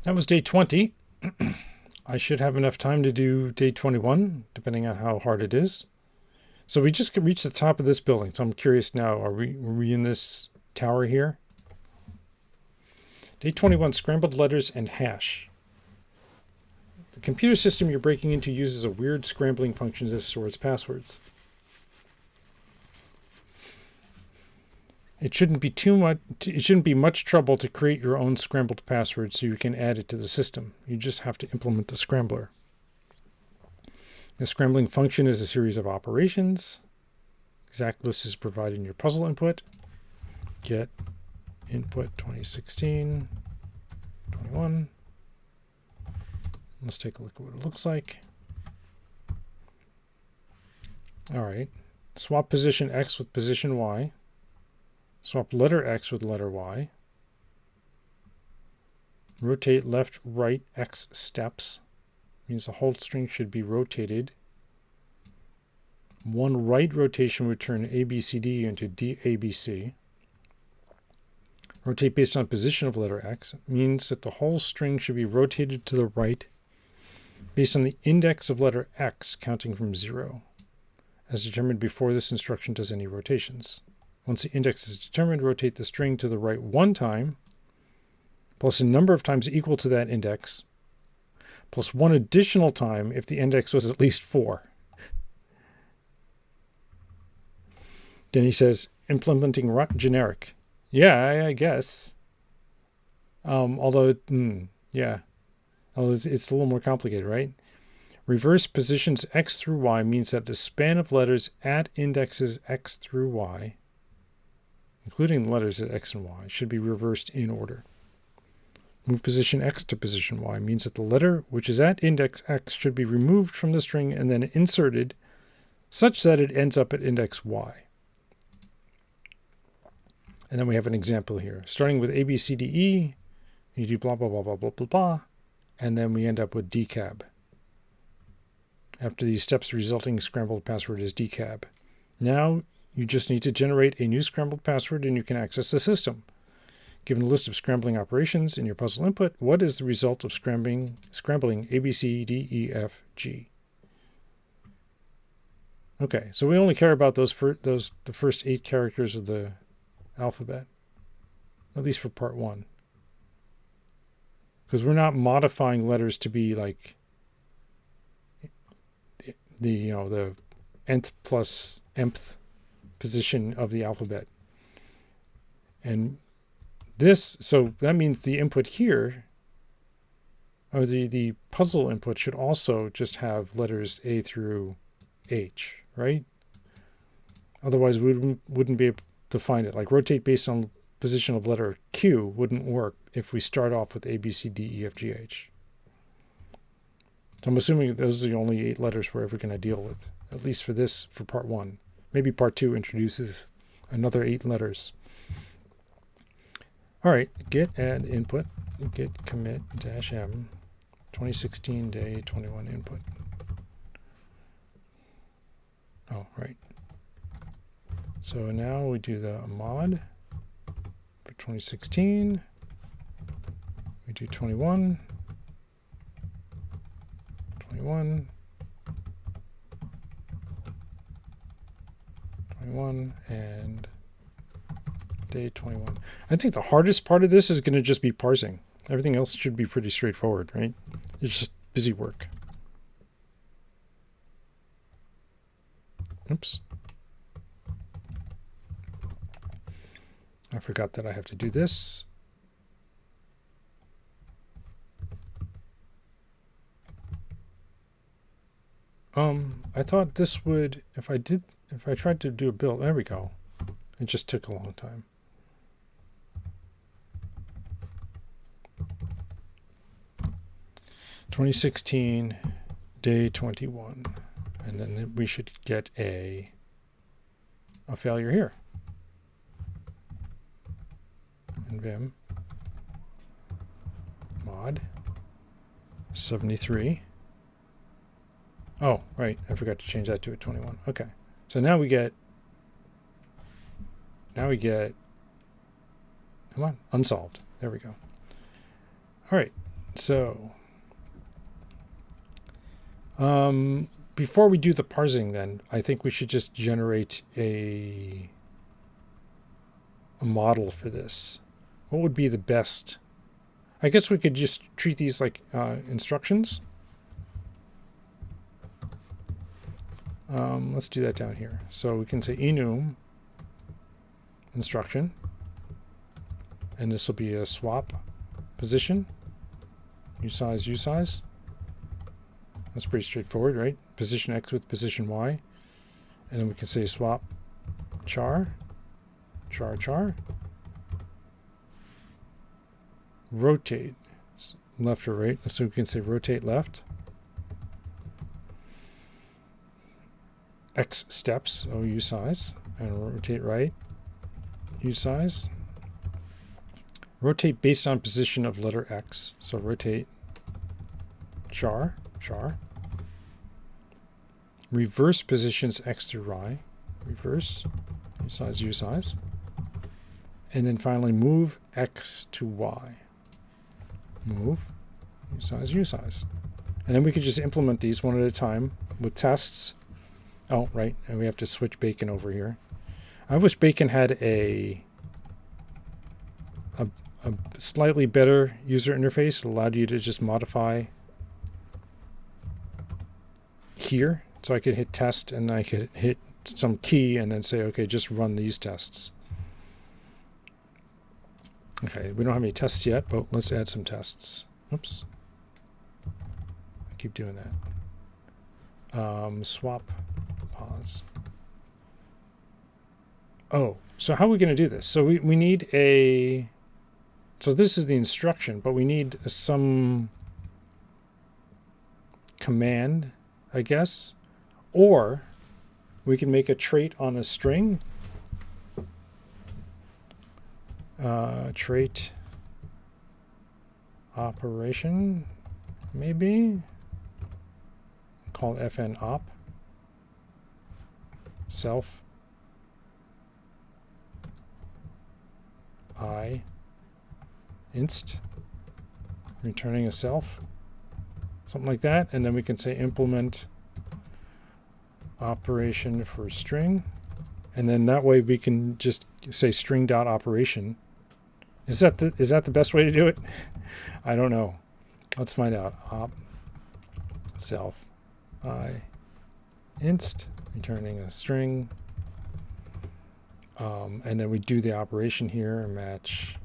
That was day 20. I should have enough time to do day 21, depending on how hard it is. So we just reached the top of this building. So I'm curious now, were we in this tower here? Day 21, scrambled letters and hash. The computer system you're breaking into uses a weird scrambling function to store its passwords. It shouldn't be much trouble to create your own scrambled password so you can add it to the system. You just have to implement the scrambler. The scrambling function is a series of operations. Exact list is provided in your puzzle input. Get input 2016, 21. Let's take a look at what it looks like. All right. Swap position X with position Y. Swap letter X with letter Y. Rotate left, right, X steps. Means the whole string should be rotated. One right rotation would turn ABCD into DABC. Rotate based on position of letter X means that the whole string should be rotated to the right based on the index of letter X counting from 0, as determined before this instruction does any rotations. Once the index is determined, rotate the string to the right one time, plus a number of times equal to that index, plus one additional time if the index was at least 4. Then he says, implementing generic. Yeah, I guess. Although, yeah. Although it's a little more complicated, right? Reverse positions X through Y means that the span of letters at indexes X through Y, including the letters at X and Y, should be reversed in order. Move position X to position Y means that the letter which is at index X should be removed from the string and then inserted such that it ends up at index Y. And then we have an example here. Starting with A, B, C, D, E, you do blah, blah, blah, blah, blah, blah, blah, and then we end up with decab. After these steps, the resulting scrambled password is decab. Now you just need to generate a new scrambled password and you can access the system. Given the list of scrambling operations in your puzzle input, what is the result of scrambling A, B, C, D, E, F, G? Okay, so we only care about the first 8 characters of the alphabet, at least for part 1. Because we're not modifying letters to be like the nth plus mth position of the alphabet. And this, so that means the input here, or the puzzle input, should also just have letters A through H, right? Otherwise we wouldn't be able to find it. Like rotate based on position of letter Q wouldn't work if we start off with A, B, C, D, E, F, G, H. So I'm assuming those are the only 8 letters we're ever going to deal with, at least for this, for part 1. Maybe part 2 introduces another 8 letters. All right, get add input, get commit -m, 2016 day 21 input. Oh, right. So now we do the mod for 2016. We do 21, 21, 21, and day 21. I think the hardest part of this is going to just be parsing. Everything else should be pretty straightforward, right? It's just busy work. Oops. I forgot that I have to do this. I thought this would, if I tried to do a build, there we go. It just took a long time. (2016) day 21, and then we should get a failure here. And vim mod 73. Oh, right. I forgot to change that to a 21. Okay. So now we get, come on, unsolved. There we go. All right. So before we do the parsing, then I think we should just generate a model for this. What would be the best? I guess we could just treat these like instructions. Let's do that down here. So we can say enum instruction, and this will be a swap position, usize, usize. That's pretty straightforward, right? Position X with position Y. And then we can say swap char, char, char. Rotate left or right. So we can say rotate left. X steps, oh, usize. And rotate right, usize. Rotate based on position of letter X. So rotate char, char. Reverse positions X through Y. Reverse, usize, usize. And then finally move X to Y. Move, usize, usize. And then we could just implement these one at a time with tests. Oh, right, and we have to switch Bacon over here. I wish Bacon had a slightly better user interface. It allowed you to just modify here. So I could hit test and I could hit some key and then say, okay, just run these tests. Okay, we don't have any tests yet, but let's add some tests. Oops. I keep doing that. Swap, pause. Oh, so how are we going to do this? So we need a... So this is the instruction, but we need some command, I guess. Or we can make a trait on a string. Trait operation, maybe. Call fn op. Self. I. Inst. Returning a self. Something like that. And then we can say implement operation for string, and then that way we can just say string dot operation. Is that the best way to do it? I don't know. Let's find out. Op self I inst returning a string, and then we do the operation here, match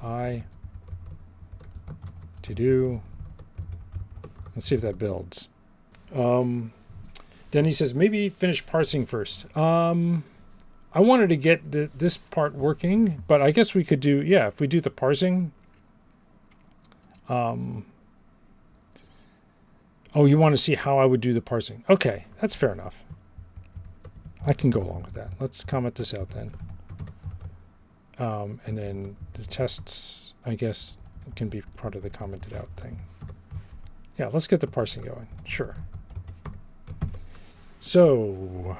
I to do. Let's see if that builds. Then he says, maybe finish parsing first. I wanted to get this part working, but I guess we could do, yeah, if we do the parsing. Oh, you want to see how I would do the parsing. Okay, that's fair enough. I can go along with that. Let's comment this out then. And then the tests, I guess, can be part of the commented out thing. Yeah, let's get the parsing going. Sure. So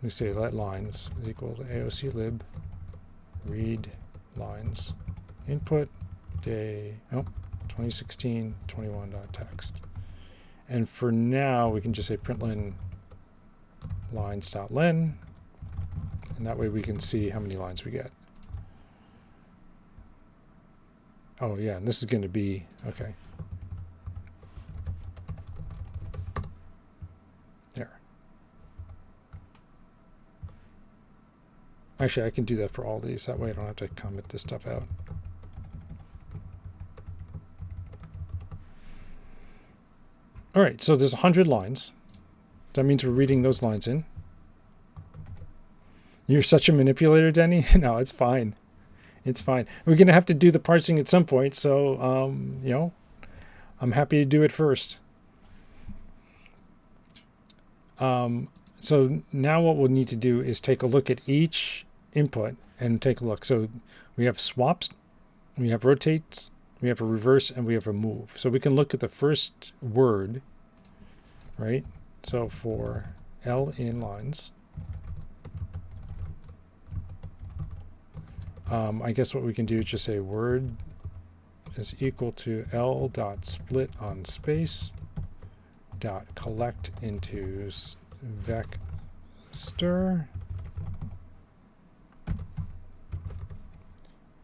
we say let lines is equal to AOC lib read lines input day 2016 21.text, and for now we can just say println lines.len, and that way we can see how many lines we get. Oh yeah, and this is going to be okay. Actually, I can do that for all these. That way I don't have to comment this stuff out. All right, so there's 100 lines. That means we're reading those lines in. You're such a manipulator, Denny. No, it's fine. It's fine. We're going to have to do the parsing at some point, so, you know, I'm happy to do it first. So now what we'll need to do is take a look at each input and take a look. So we have swaps, we have rotates, we have a reverse, and we have a move. So we can look at the first word, right? So for L in lines, I guess what we can do is just say word is equal to L dot split on space dot collect into vec stir,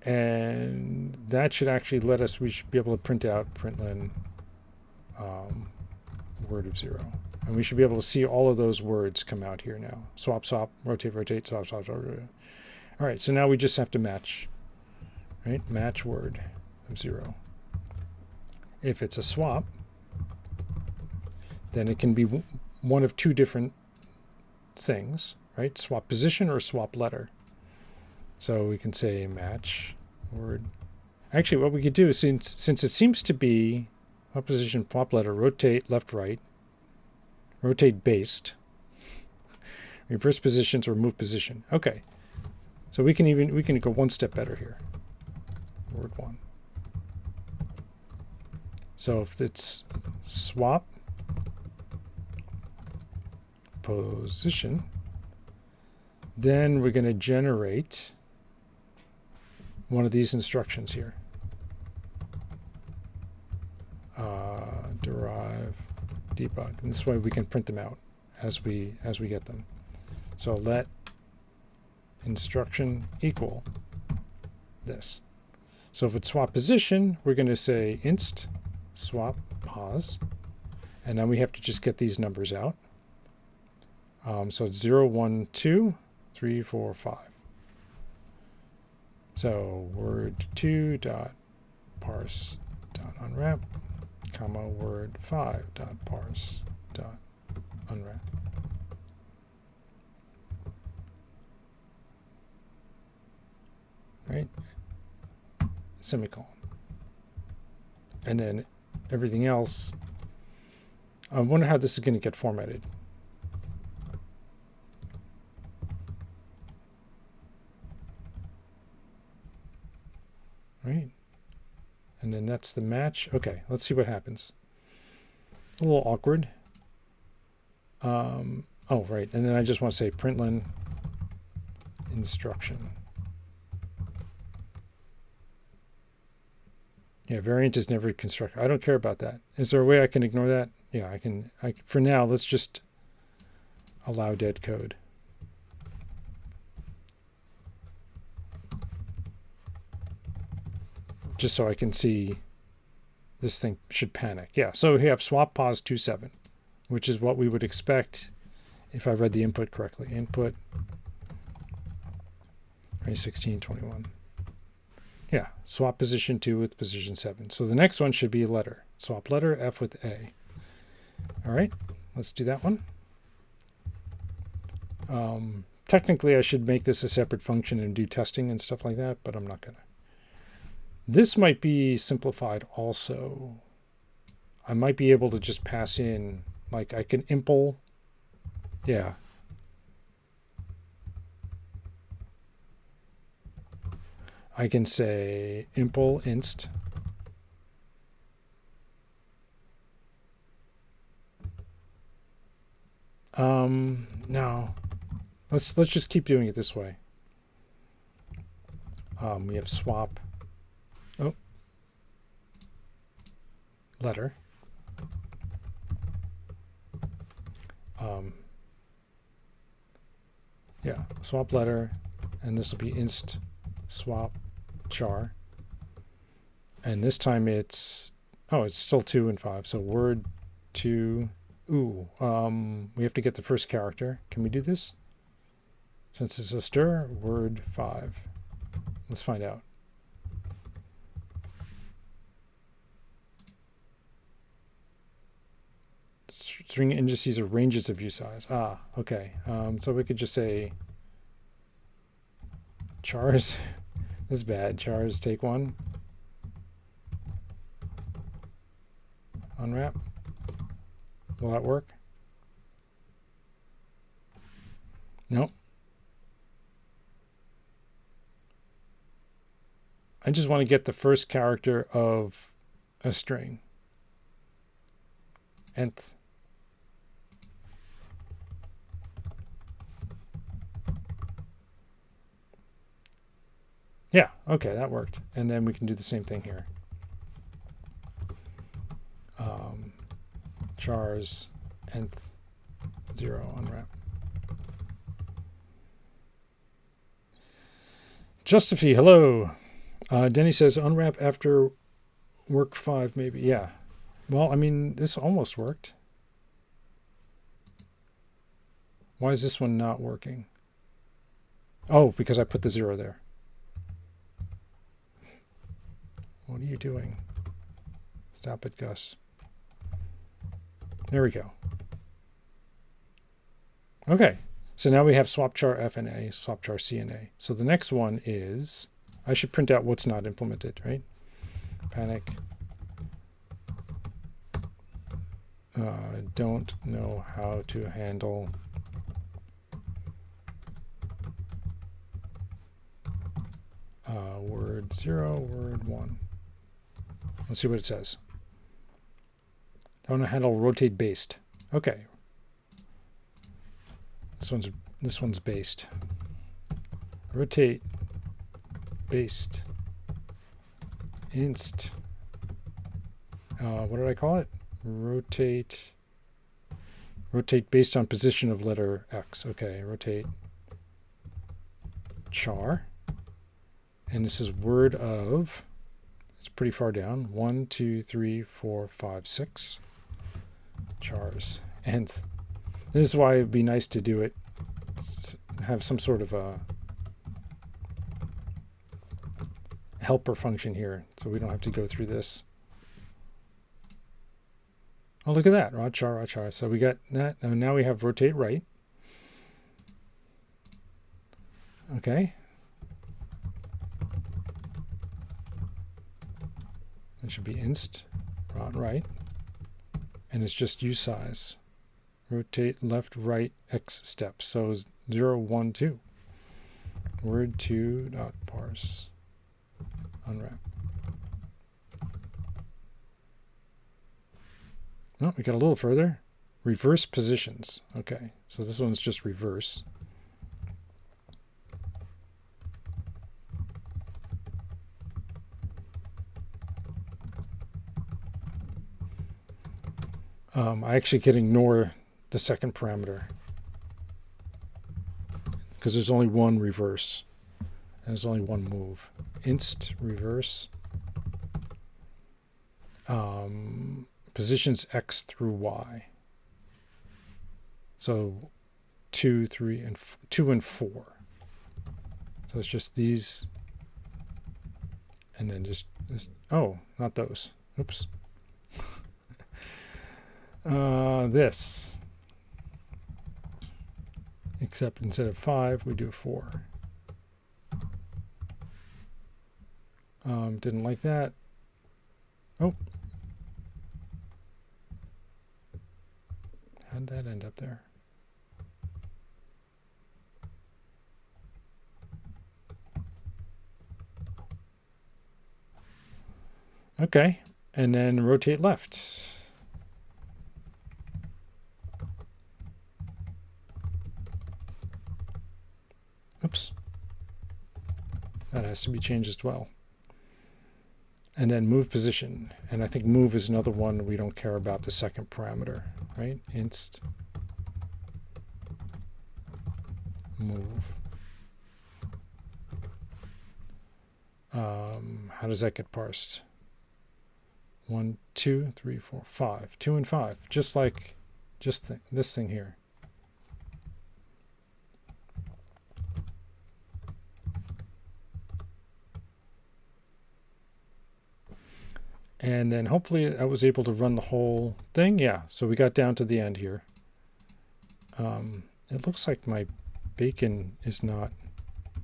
and that should actually let us, we should be able to print out println word of 0, and we should be able to see all of those words come out here now. Swap, swap, rotate, rotate, swap, swap, swap, rotate. All right, so now we just have to match, right? Match word of 0. If it's a swap, then it can be one of two different things, right? Swap position or swap letter. So we can say match word. Actually, what we could do is, since it seems to be swap position, swap letter, rotate left, right, rotate based, reverse positions or move position. Okay, so we can go one step better here. Word 1. So if it's swap position, then we're going to generate one of these instructions here. Derive, debug. And this way we can print them out as we get them. So let instruction equal this. So if it's swap position, we're going to say inst swap pos, and then we have to just get these numbers out. So it's 0, 1, 2, 3, 4, 5. So word 2 dot parse dot unwrap, comma word 5 dot parse dot unwrap. Right? Semicolon. And then everything else, I wonder how this is going to get formatted. Right? And then that's the match. Okay, let's see what happens. A little awkward. Oh, right. And then I just want to say println instruction. Yeah, variant is never constructed. I don't care about that. Is there a way I can ignore that? Yeah, I can. For now, let's just allow dead code. Just so I can see this thing should panic. Yeah, so we have swap pos 27, which is what we would expect if I read the input correctly. Input 16, 21. Yeah, swap position 2 with position 7. So the next one should be a letter. Swap letter F with A. All right, let's do that one. Technically, I should make this a separate function and do testing and stuff like that, but I'm not going to. This might be simplified also. I might be able to just pass in, like I can impl. Yeah. I can say impl inst no. Let's just keep doing it this way. We have swap letter. Yeah, swap letter, and this will be inst swap char. And this time it's, oh, it's still 2 and 5. So word 2. Ooh, we have to get the first character. Can we do this? Since it's a stir, word 5. Let's find out. String indices are ranges of view size. Ah, okay. So we could just say chars. This is bad. Chars take 1. Unwrap. Will that work? Nope. I just want to get the first character of a string. Nth. Yeah, okay, that worked. And then we can do the same thing here. chars nth 0 unwrap. Justify, hello. Denny says unwrap after work 5 maybe. Yeah. Well, I mean, this almost worked. Why is this one not working? Oh, because I put the 0 there. What are you doing? Stop it, Gus. There we go. Okay. So now we have swap char F and A, swap char C and A. So the next one is, I should print out what's not implemented, right? Panic. Don't know how to handle word 0, word 1. Let's see what it says. Don't know how to handle rotate based. Okay. This one's based. Rotate based inst. What did I call it? Rotate based on position of letter X. Okay, rotate char. And this is word of, it's pretty far down. 1, 2, 3, 4, 5, 6 chars. Nth. This is why it'd be nice to do it, have some sort of a helper function here, so we don't have to go through this. Oh, look at that, raw char, raw char. So we got that. Oh, now we have rotate right. Okay. It should be inst raw right, and it's just use size. Rotate left, right, X steps. So 0, 1, 2. Word 2 dot parse unwrap. Oh, we got a little further. Reverse positions. Okay, so this one's just reverse. I actually could ignore the second parameter because there's only one reverse and there's only one move. Inst reverse positions X through Y. So 2, 3, and 2 and 4. So it's just these, and then just this. Oh, not those. Oops. This. Except instead of 5, we do 4. Didn't like that. Oh. How'd that end up there? Okay. And then rotate left. Oops. That has to be changed as well. And then move position. And I think move is another one we don't care about the second parameter, right? Inst move. How does that get parsed? 1, 2, 3, 4, 5. 2 and 5. Just like this thing here. And then hopefully I was able to run the whole thing. Yeah, so we got down to the end here. It looks like my bacon is not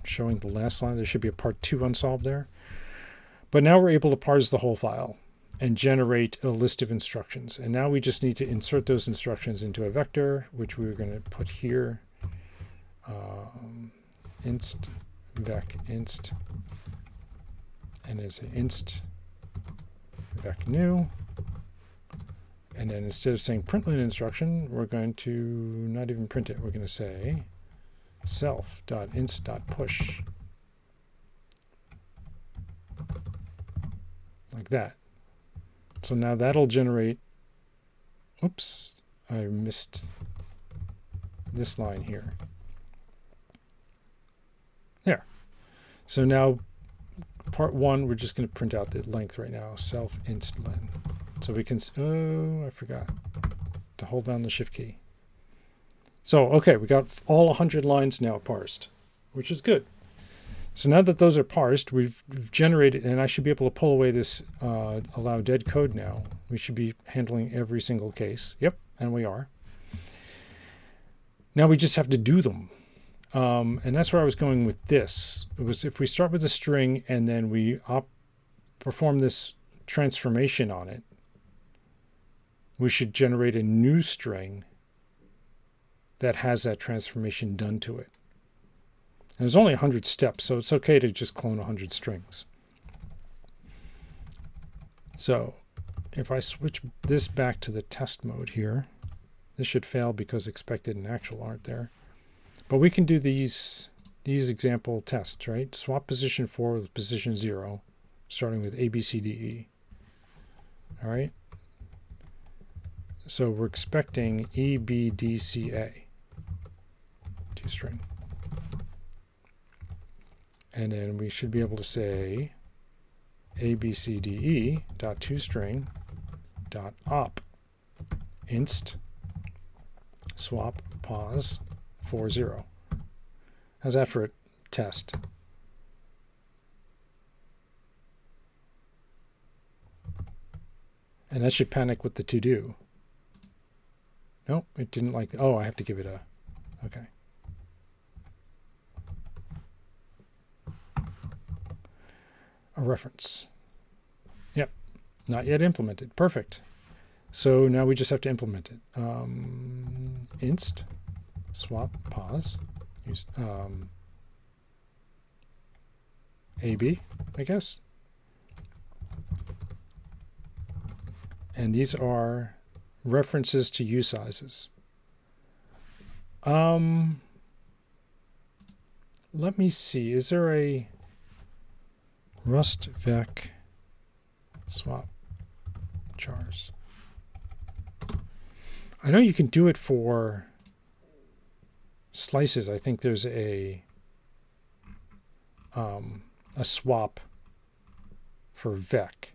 showing the last line. There should be a part 2 unsolved there. But now we're able to parse the whole file and generate a list of instructions. And now we just need to insert those instructions into a vector, which we're going to put here. Inst vec inst. And there's an inst vec new, and then instead of saying println instruction, we're going to not even print it. We're going to say self.inst.push, like that. So now that'll generate oops, I missed this line here. There. So now part 1, we're just going to print out the length right now, self inst len. So we can, oh, I forgot to hold down the shift key. So, okay, we got all 100 lines now parsed, which is good. So now that those are parsed, we've generated, and I should be able to pull away this allow dead code now. We should be handling every single case. Yep, and we are. Now we just have to do them. And that's where I was going with this. It was if we start with a string and then we perform this transformation on it, we should generate a new string that has that transformation done to it. And there's only 100 steps, so it's okay to just clone 100 strings. So if I switch this back to the test mode here, this should fail because expected and actual aren't there. But we can do these example tests, right? Swap position 4 with position 0, starting with A, B, C, D, E. All right. So we're expecting E, B, D, C, A. String. And then we should be able to say abcde dot toString dot op inst swap pos 40. How's that for a test? And that should panic with the to do. Nope, it didn't like. Oh, I have to give it a. Okay. A reference. Yep, not yet implemented. Perfect. So now we just have to implement it. Inst swap pos use AB, I guess. And these are references to usizes. Let me see. Is there a Rust vec swap chars? I know you can do it for slices. I think there's a swap for vec,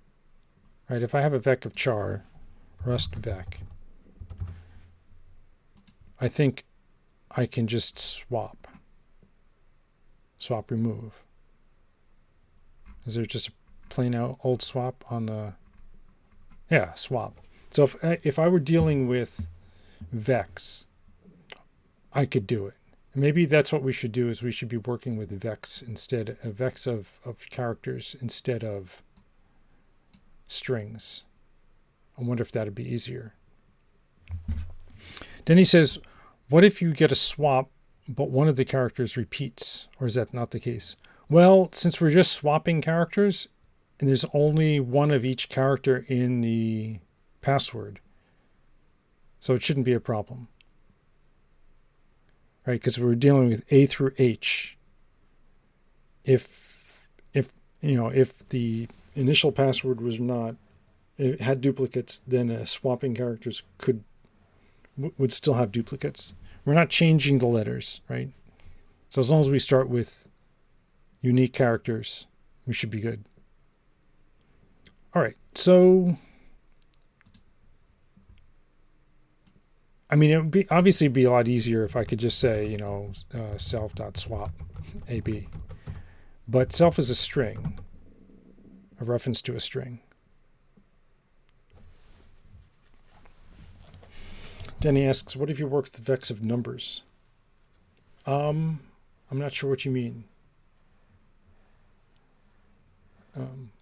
right? If I have a vec of char, Rust vec, I think I can just swap remove. Is there just a plain old swap on the, yeah, swap. So if I were dealing with vecs, I could do it. Maybe that's what we should do, is we should be working with vecs instead, vecs of characters instead of strings. I wonder if that'd be easier. Then he says, what if you get a swap, but one of the characters repeats? Or is that not the case? Well, since we're just swapping characters, and there's only one of each character in the password, so it shouldn't be a problem. Right, because we're dealing with A through H. If the initial password was not, it had duplicates, then swapping characters would still have duplicates. We're not changing the letters, right? So as long as we start with unique characters, we should be good. All right, so I mean, it would be obviously be a lot easier if I could just say, self.swap AB. But self is a string, a reference to a string. Denny asks, what if you work with vecs of numbers? I'm not sure what you mean.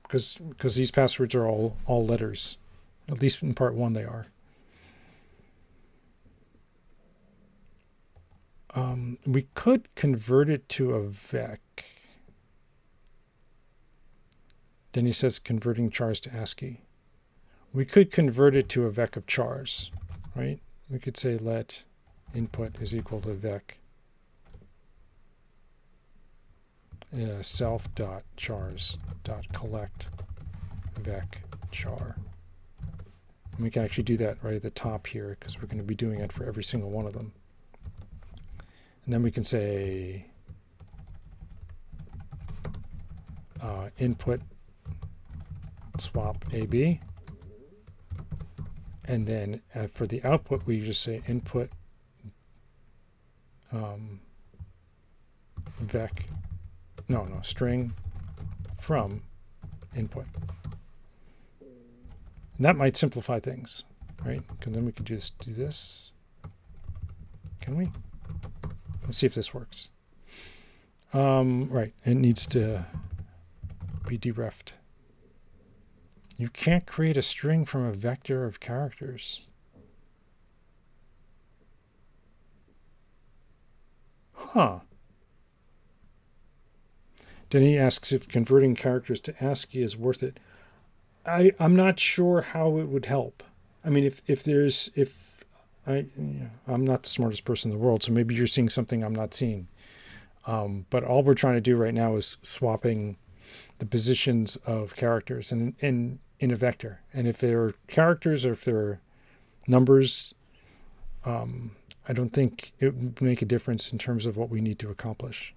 Because these passwords are all letters. At least in part 1 they are. We could convert it to a vec. Then he says converting chars to ASCII. We could convert it to a vec of chars, right? We could say let input is equal to vec self.chars.collect vec char. And we can actually do that right at the top here because we're going to be doing it for every single one of them. And then we can say input swap AB. And then for the output, we just say input string from input. And that might simplify things, right? Because then we can just do this. Can we? Let's see if this works. Right, it needs to be derefed. You can't create a string from a vector of characters. Huh. Then he asks if converting characters to ASCII is worth it. I'm not sure how it would help. I mean, I'm not the smartest person in the world, so maybe you're seeing something I'm not seeing. But all we're trying to do right now is swapping the positions of characters in a vector. And if they're characters or if they're numbers, I don't think it would make a difference in terms of what we need to accomplish.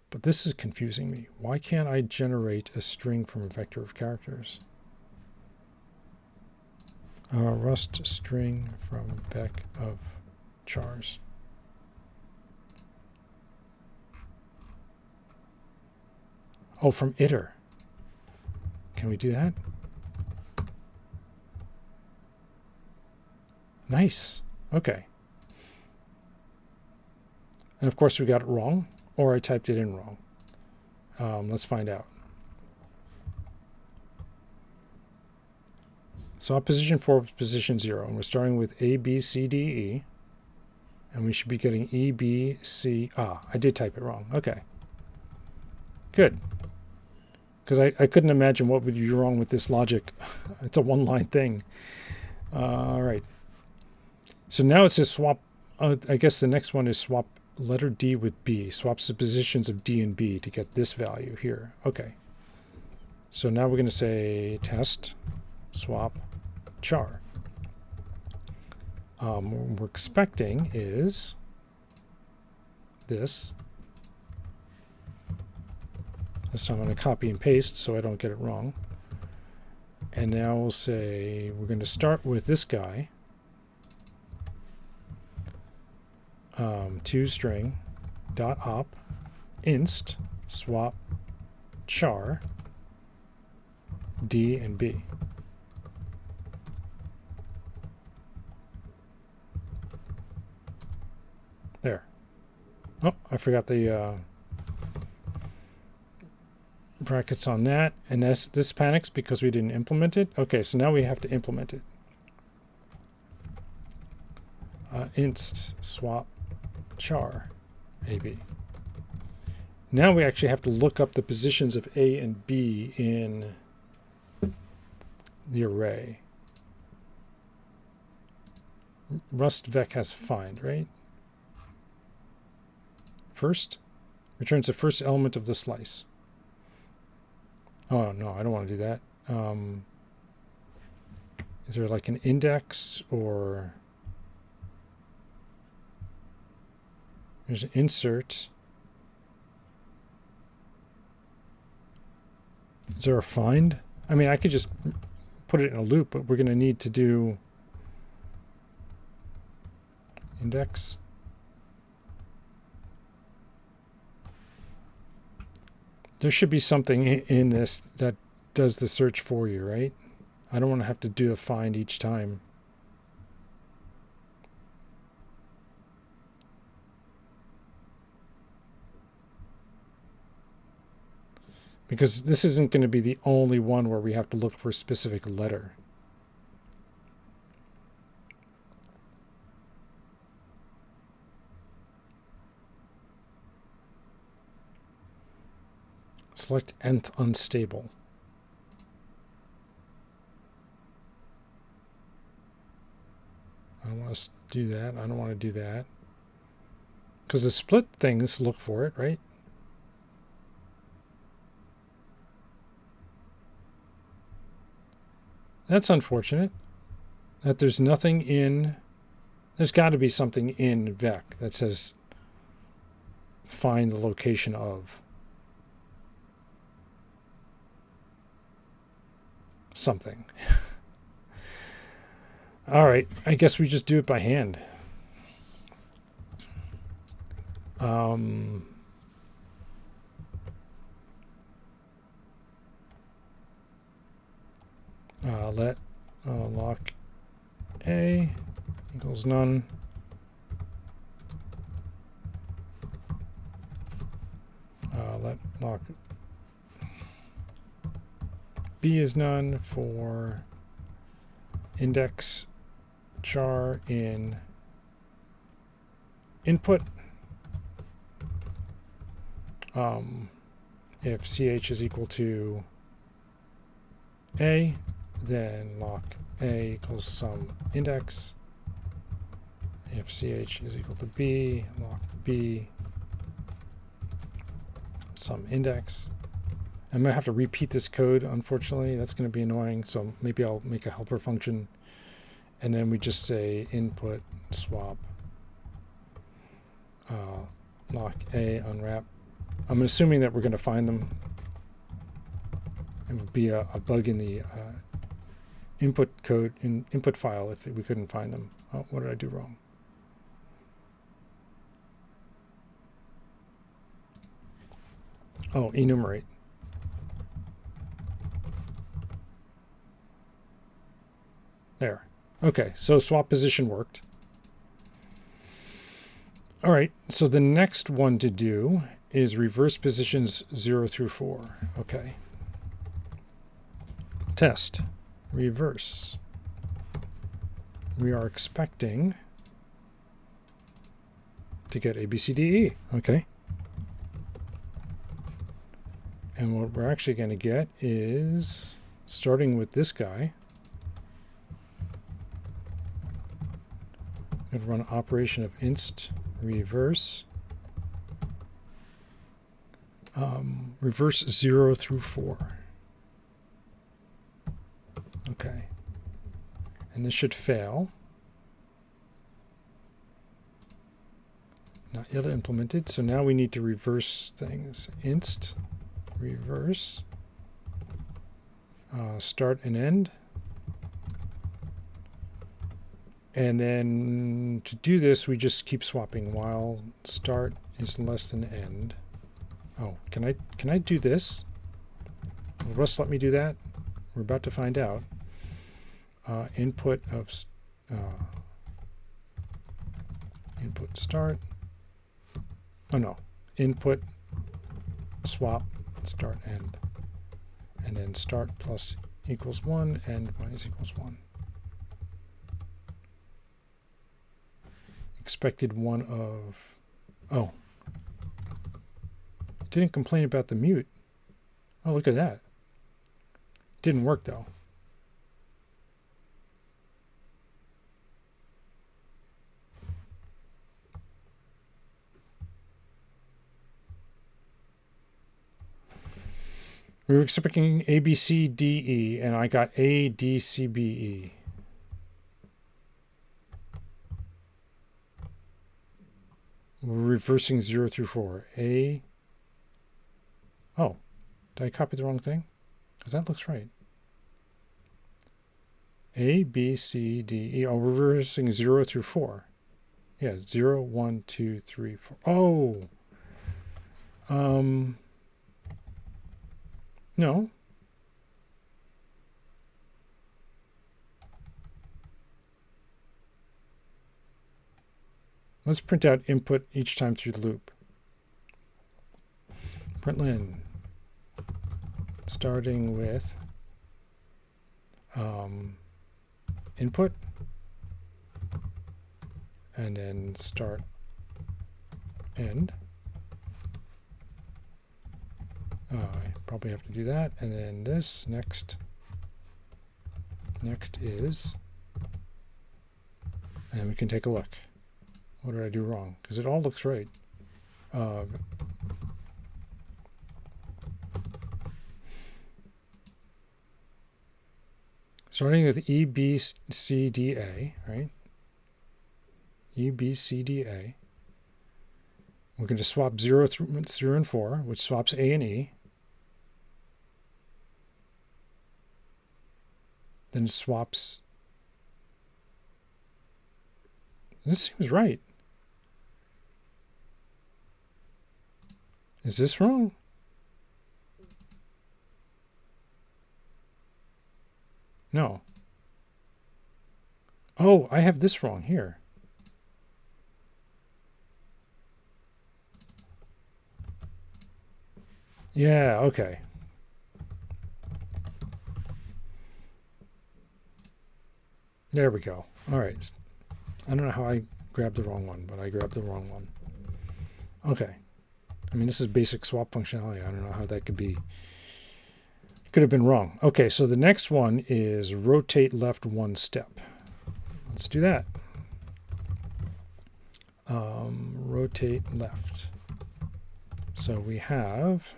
But this is confusing me. Why can't I generate a string from a vector of characters? Rust string from vec of chars. Oh, from iter. Can we do that? Nice. Okay. And of course we got it wrong, or I typed it in wrong. Let's find out. So our position 4 is position 0, and we're starting with A, B, C, D, E. And we should be getting E, B, C. I did type it wrong. Okay. Good. Because I couldn't imagine what would be wrong with this logic. It's a one-line thing. All right. So now it says swap. I guess the next one is swap letter D with B. Swaps the positions of D and B to get this value here. Okay. So now we're going to say test swap char. What we're expecting is this. So I'm going to copy and paste so I don't get it wrong. And now we'll say we're going to start with this guy. To string dot op inst swap char D and B. There. Oh, I forgot the brackets on that, and this panics because we didn't implement it. Okay, so now we have to implement it. Inst swap char AB. Now we actually have to look up the positions of A and B in the array. Rust vec has find, right? First returns the first element of the slice. Oh no, I don't want to do that. Is there like an index, or there's an insert? Is there a find? I mean, I could just put it in a loop, but we're going to need to do index. There should be something in this that does the search for you, right? I don't want to have to do a find each time. Because this isn't going to be the only one where we have to look for a specific letter. Select nth unstable. I don't want to do that. I don't want to do that. Because the split things look for it, right? That's unfortunate. That there's nothing in... There's got to be something in vec that says find the location of something. All right, I guess we just do it by hand. Let lock A equals none. Let lock B is none for index char in input. If ch is equal to A, then lock A equals some index. If ch is equal to B, lock B some index. I'm going to have to repeat this code, unfortunately. That's going to be annoying, so maybe I'll make a helper function. And then we just say input swap lock A unwrap. I'm assuming that we're going to find them. It would be a bug in the input code, input file, if we couldn't find them. Oh, what did I do wrong? Oh, enumerate. There. Okay, so swap position worked. All right, so the next one to do is reverse positions 0 through 4. Okay. Test. Reverse. We are expecting to get A, B, C, D, E. Okay. And what we're actually going to get is, starting with this guy, I'm going to run operation of inst reverse. Reverse 0 through 4. Okay. And this should fail. Not yet implemented. So now we need to reverse things. Inst reverse start and end. And then to do this, we just keep swapping while start is less than end. Oh, can I do this? Will Rust let me do that? We're about to find out. Input of input start. Oh no, input swap start end, and then start plus equals 1 and minus equals 1. Expected one of, oh, didn't complain about the mute. Oh, look at that. Didn't work though. We were expecting A, B, C, D, E, and I got A, D, C, B, E. We're reversing 0 through 4. A. Oh, did I copy the wrong thing? Because that looks right. A, B, C, D, E. Oh, we're reversing 0 through 4. Yeah, 0, 1, 2, 3, 4. Oh. No. Let's print out input each time through the loop. Println starting with input and then start end. I probably have to do that, and then this next is, and we can take a look. What did I do wrong? Because it all looks right. starting with E, B, C, D, A, right? E, B, C, D, A. We're going to swap 0 and 4, which swaps A and E. Then it swaps. This seems right. Is this wrong? No. Oh, I have this wrong here. Yeah, okay. There we go. All right. I don't know how I grabbed the wrong one, but I grabbed the wrong one. Okay. I mean, this is basic swap functionality. I don't know how that could be. Could have been wrong. Okay, so the next one is rotate left 1 step. Let's do that. Rotate left. So we have...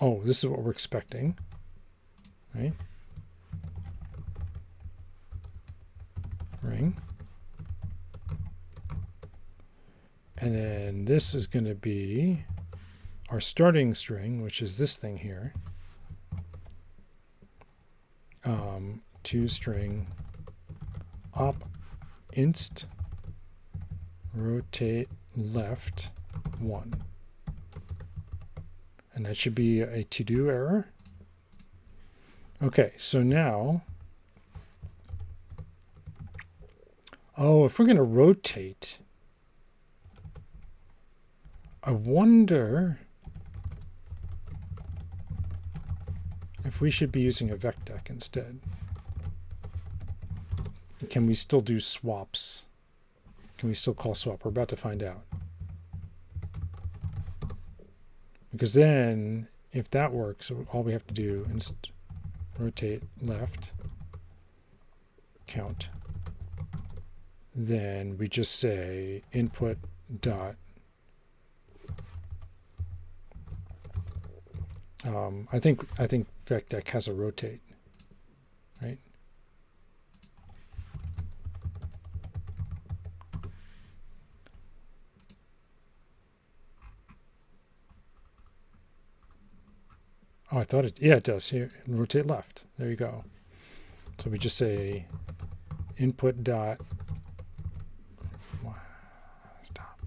Oh, this is what we're expecting, right? Ring. And then this is going to be our starting string, which is this thing here. To string op inst rotate left 1. And that should be a to-do error. Okay, so now, oh, if we're going to rotate, I wonder if we should be using a vectec instead. Can we still do swaps? Can we still call swap? We're about to find out. Because then, if that works, all we have to do is rotate left, count. Then we just say input dot. I think vectec has a rotate, right? Oh, I thought it, yeah, it does. Here, rotate left. There you go. So we just say input dot, stop,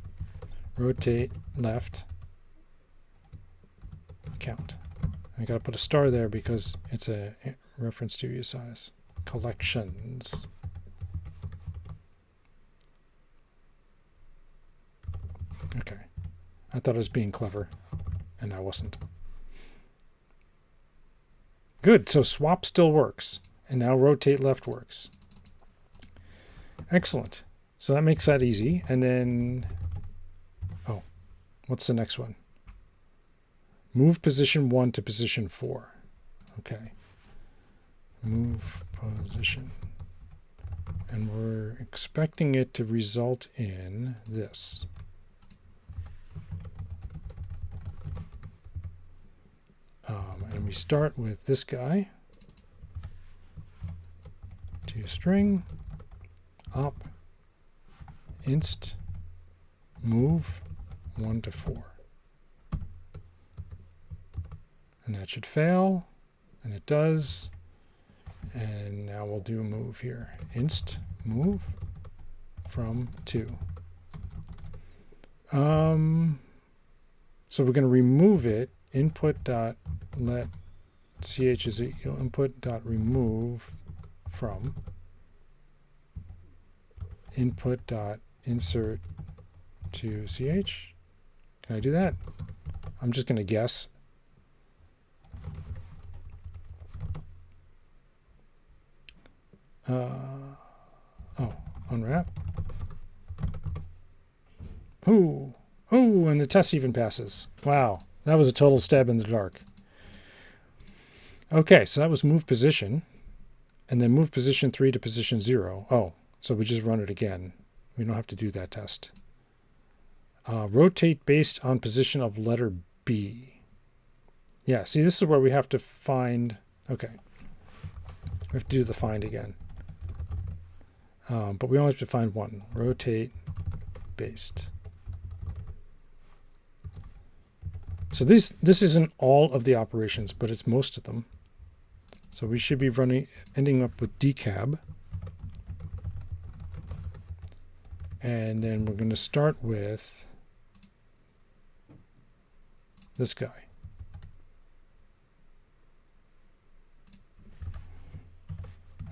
rotate left, count. I got to put a star there because it's a reference to usize. Collections. Okay. I thought I was being clever, and I wasn't. Good, so swap still works, and now rotate left works. Excellent. So that makes that easy, and then, oh, what's the next one? Move position 1 to position 4. Okay. Move position. And we're expecting it to result in this. And we start with this guy. To string op inst move 1 to 4. And that should fail, and it does. And now we'll do a move here. Inst move from 2. So we're going to remove it. Input dot let ch is input dot remove from input dot insert to ch. Can I do that? I'm just going to guess. Oh, unwrap. Ooh, oh, and the test even passes. Wow, that was a total stab in the dark. Okay, so that was move position, and then move position 3 to position 0. Oh, so we just run it again. We don't have to do that test. Rotate based on position of letter B. Yeah, see, this is where we have to find, okay. We have to do the find again. But we only have to find one. Rotate based. So this isn't all of the operations, but it's most of them. So we should be ending up with decab. And then we're going to start with this guy.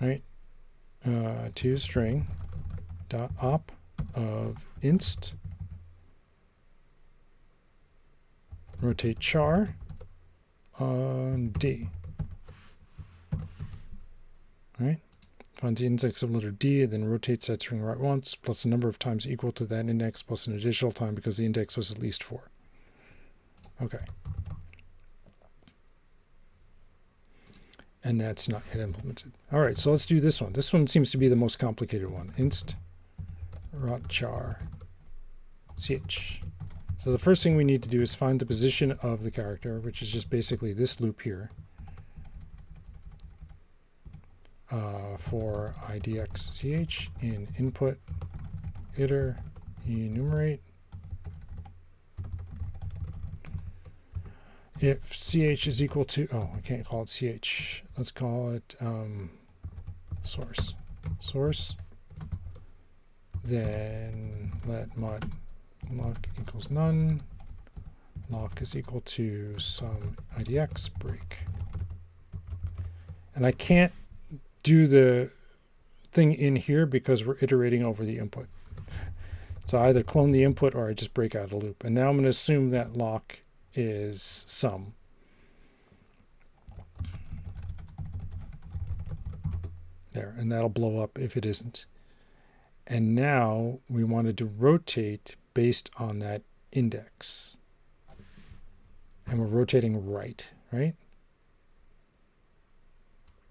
All right. To string dot op of inst rotate char on D. All right. Finds the index of letter D, and then rotates that string right once, plus a number of times equal to that index, plus an additional time because the index was at least 4. Okay. And that's not yet implemented. All right, so let's do this one. This one seems to be the most complicated one. Inst rot char ch. So the first thing we need to do is find the position of the character, which is just basically this loop here. For idx.ch in input iter enumerate. If ch is equal to, oh, I can't call it ch. Let's call it source. Source. Then let mut lock equals none. Lock is equal to some idx break. And I can't do the thing in here because we're iterating over the input. So I either clone the input or I just break out a loop. And now I'm going to assume that lock is sum. There, and that'll blow up if it isn't. And now we wanted to rotate based on that index. And we're rotating right, right?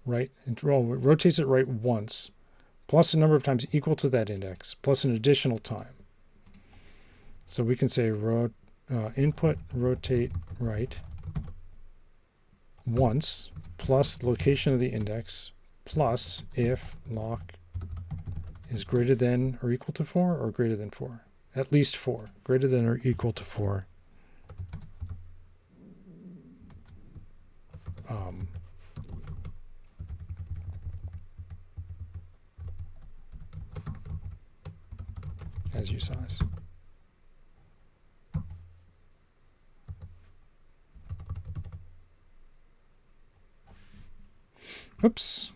Right, well, it rotates it right once, plus a number of times equal to that index, plus an additional time. So we can say input rotate right once, plus location of the index, plus if lock is greater than or equal to 4 or greater than 4. At least 4, greater than or equal to 4. As you size. Oops.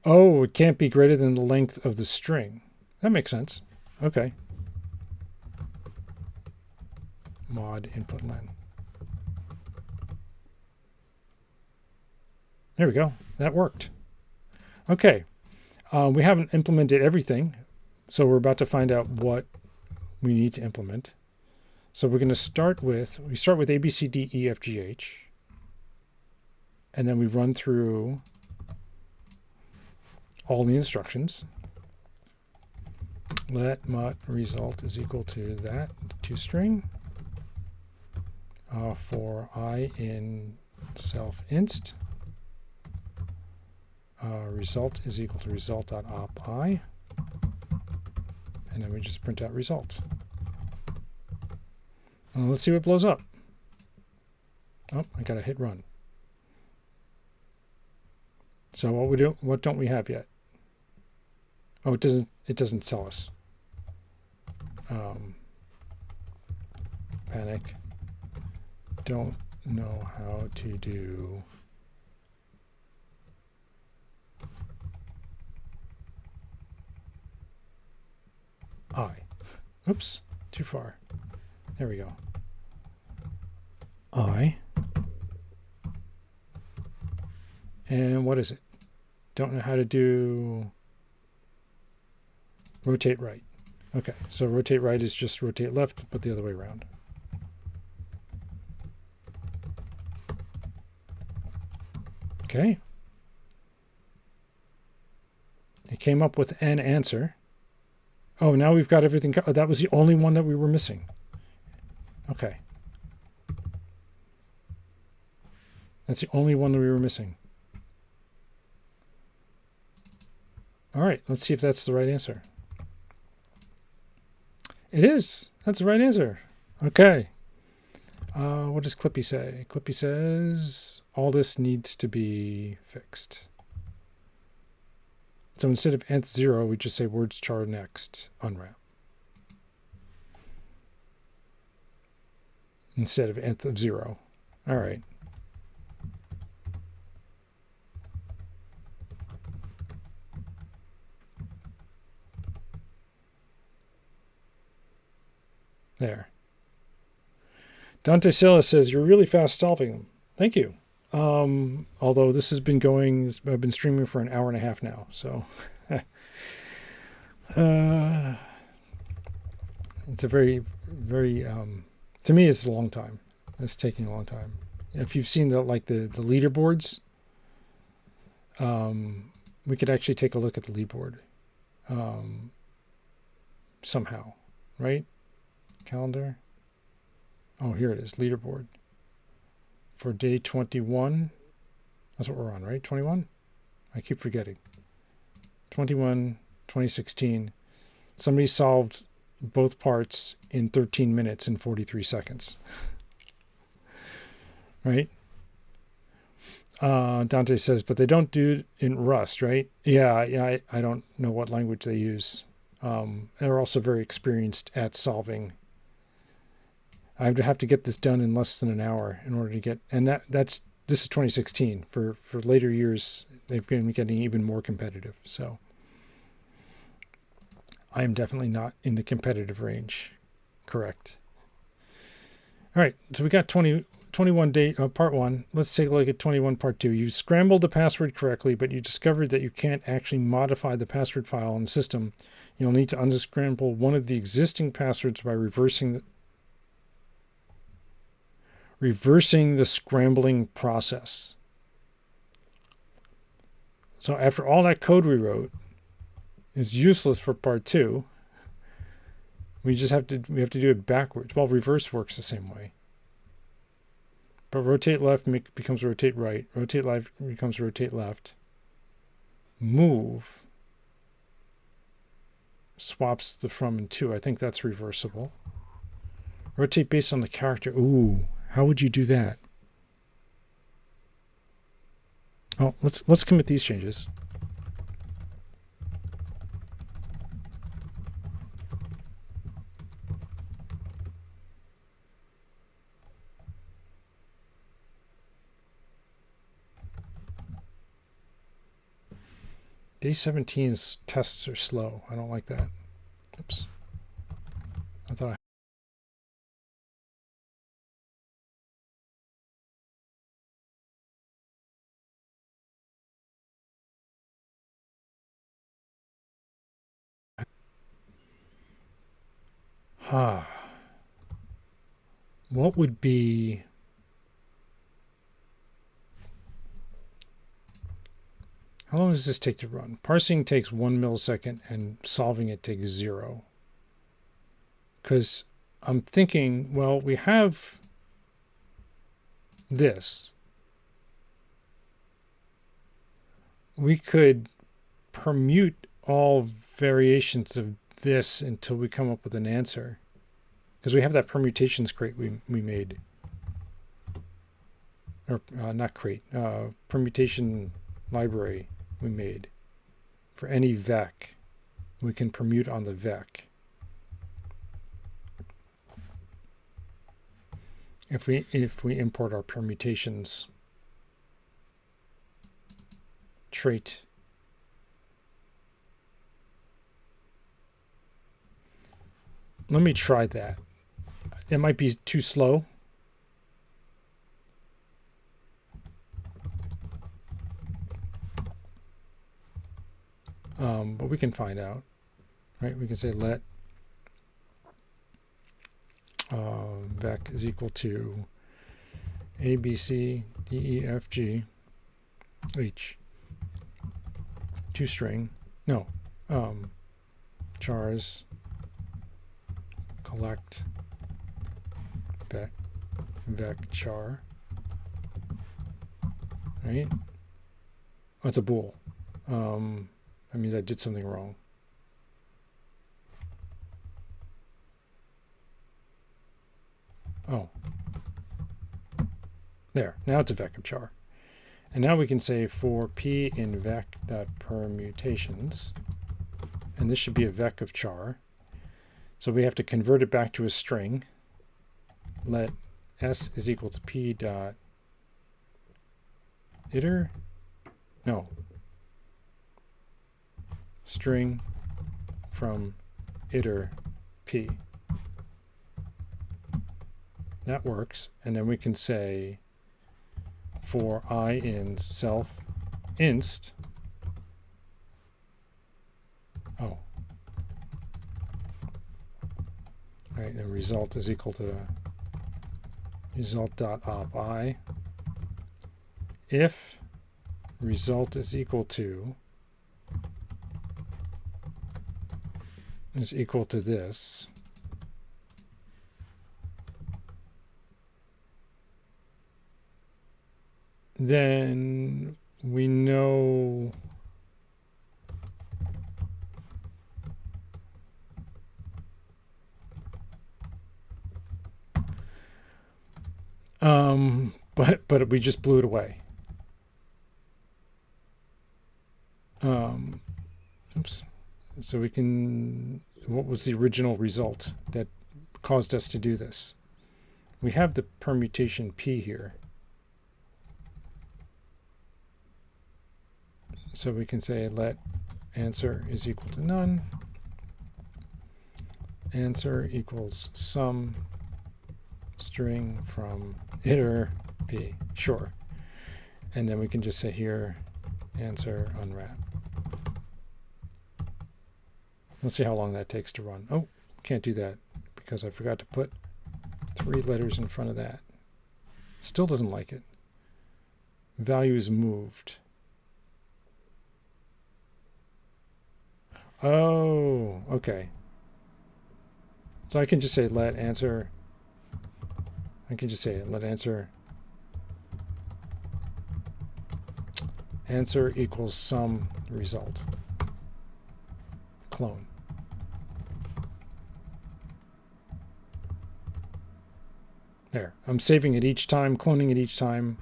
Oh, it can't be greater than the length of the string. That makes sense. Okay. Mod input len. There we go. That worked. Okay. We haven't implemented everything, so we're about to find out what we need to implement. So we're going to start with, A, B, C, D, E, F, G, H. And then we run through all the instructions. Let mut result is equal to that toString for I in self inst. Result is equal to result.op I. And then we just print out result. Let's see what blows up. Oh, I gotta hit run. So what don't we have yet? Oh, it doesn't tell us. Panic. Don't know how to do I. Oops, too far. There we go. I. And what is it? Don't know how to do rotate right. Okay, so rotate right is just rotate left, but the other way around. Okay. It came up with an answer. Oh, now we've got everything. That was the only one that we were missing. Okay. That's the only one that we were missing. All right, let's see if that's the right answer. It is. That's the right answer. Okay. What does Clippy say? Clippy says all this needs to be fixed. So instead of nth 0, we just say words char next unwrap. Instead of nth of 0. All right. There. Dante Silla says, you're really fast solving them. Thank you. Although this has been going, I've been streaming for an hour and a half now. So it's a very, very, to me, it's a long time. It's taking a long time. If you've seen the leaderboards, we could actually take a look at the leaderboard somehow, right? Calendar. Oh, here it is, leaderboard. For day 21. That's what we're on, right? 21? I keep forgetting. 21, 2016. Somebody solved both parts in 13 minutes and 43 seconds. Right? Dante says, but they don't do it in Rust, right? Yeah, I don't know what language they use. They're also very experienced at solving. I would have to get this done in less than an hour in order to get, and this is 2016. For later years, they've been getting even more competitive. So I am definitely not in the competitive range. Correct. All right, so we got 21 day part 1. Let's take a look at 21 part 2. You scrambled the password correctly, but you discovered that you can't actually modify the password file in the system. You'll need to unscramble one of the existing passwords by reversing the scrambling process. So after all that code we wrote is useless for part 2, we have to do it backwards. Well, reverse works the same way. But rotate left becomes rotate right. Rotate left becomes rotate left. Move swaps the from and to. I think that's reversible. Rotate based on the character. Ooh. How would you do that? Oh, let's commit these changes. Day 17's tests are slow. I don't like that. Oops. I thought what would be how long does this take to run? Parsing takes 1 millisecond and solving it takes 0. Because I'm thinking, well, we have this. We could permute all variations of this until we come up with an answer. Because we have that permutations crate we made. Or not crate, permutation library we made. For any vec, we can permute on the vec. If we import our permutations trait. Let me try that. It might be too slow. But we can find out, right? We can say let vec is equal to A, B, C, D, E, F, G, H. ToString. No. Chars collect vec char. Right? Oh, it's a bool. That means I did something wrong. Oh. There. Now it's a vec of char. And now we can say for p in vec.permutations, and this should be a vec of char. So we have to convert it back to a string. Let s is equal to p dot iter. No. String from iter p. That works. And then we can say for I in self inst. Oh. All right, and result is equal to result.op I. If result is equal to this, then we know but we just blew it away. Oops. So we can, what was the original result that caused us to do this? We have the permutation P here. So we can say let answer is equal to none. Answer equals sum string from iter P. Sure. And then we can just say here answer unwrap. Let's see how long that takes to run. Oh, can't do that because I forgot to put 3 letters in front of that. Still doesn't like it. Value is moved. Oh, okay. So I can just say let answer. I can just say let answer equals sum result. Clone. There. I'm saving it each time, cloning it each time,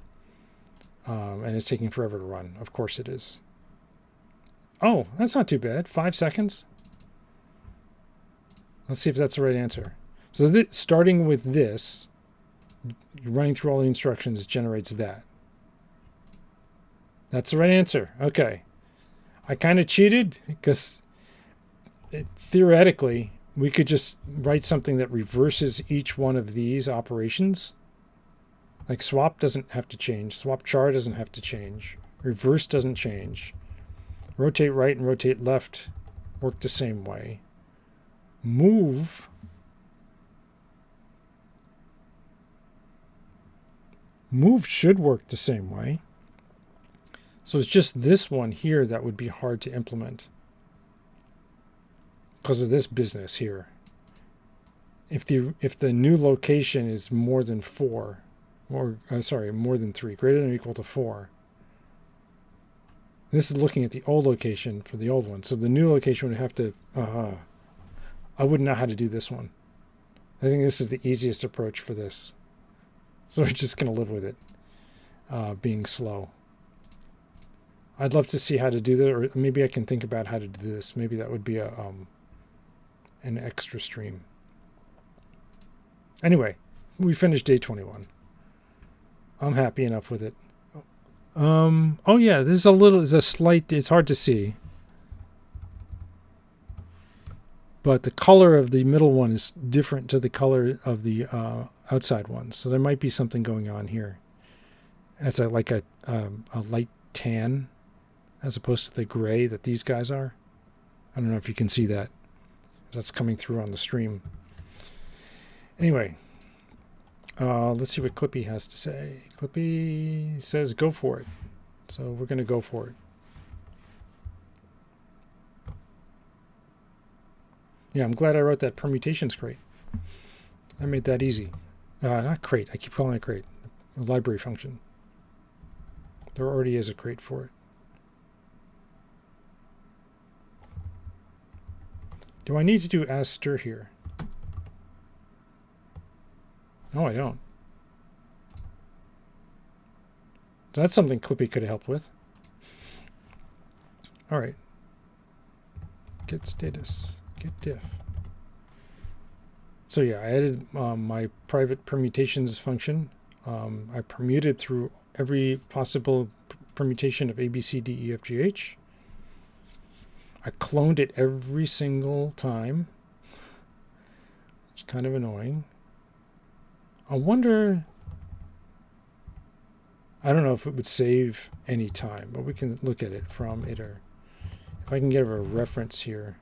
and it's taking forever to run. Of course it is. Oh, that's not too bad. 5 seconds. Let's see if that's the right answer. So starting with this, running through all the instructions generates that. That's the right answer. Okay. I kind of cheated because theoretically we could just write something that reverses each one of these operations. Like swap doesn't have to change. Swap char doesn't have to change. Reverse doesn't change. Rotate right and rotate left work the same way. Move should work the same way. So it's just this one here that would be hard to implement because of this business here. If the new location is more than 4, or more than 3, greater than or equal to 4. This is looking at the old location for the old one. So the new location would have to, I wouldn't know how to do this one. I think this is the easiest approach for this. So we're just going to live with it being slow. I'd love to see how to do that, or maybe I can think about how to do this. Maybe that would be a an extra stream. Anyway, we finished day 21. I'm happy enough with it. Oh yeah, there's a slight, it's hard to see. But the color of the middle one is different to the color of the outside one. So there might be something going on here. It's like a light tan as opposed to the gray that these guys are. I don't know if you can see that. That's coming through on the stream. Anyway, let's see what Clippy has to say. Clippy says go for it. So we're going to go for it. Yeah, I'm glad I wrote that permutations crate. I made that easy. Not crate. I keep calling it crate. A library function. There already is a crate for it. Do I need to do as stir here? No, I don't. So that's something Clippy could have helped with. All right. Get status. Get diff. So yeah, I added my private permutations function. I permuted through every possible permutation of A, B, C, D, E, F, G, H. I cloned it every single time. It's kind of annoying. I wonder... I don't know if it would save any time, but we can look at it from iter. If I can get a reference here,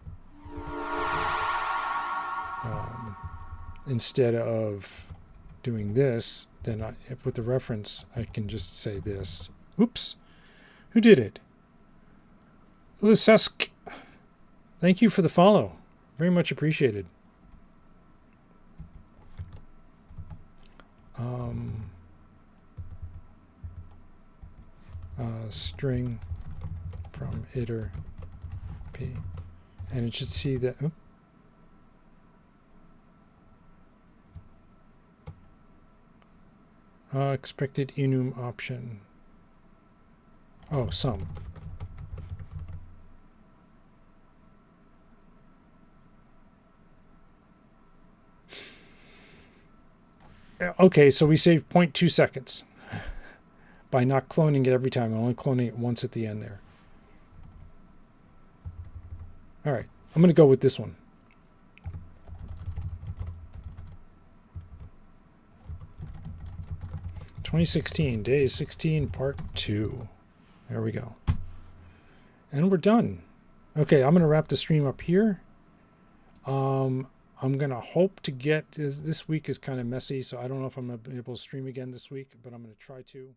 instead of doing this, then with the reference, I can just say this. Oops. Who did it? Lisesk. Thank you for the follow. Very much appreciated. String from iter p, and it should see that. Expected enum option. Oh, sum. Okay, so we saved 0.2 seconds by not cloning it every time, only cloning it once at the end there. All right, I'm going to go with this one. (2016) day 16 part 2. There we go. And we're done. Okay, I'm going to wrap the stream up here. I'm going to hope to get... This week is kind of messy, so I don't know if I'm going to be able to stream again this week, but I'm going to try to.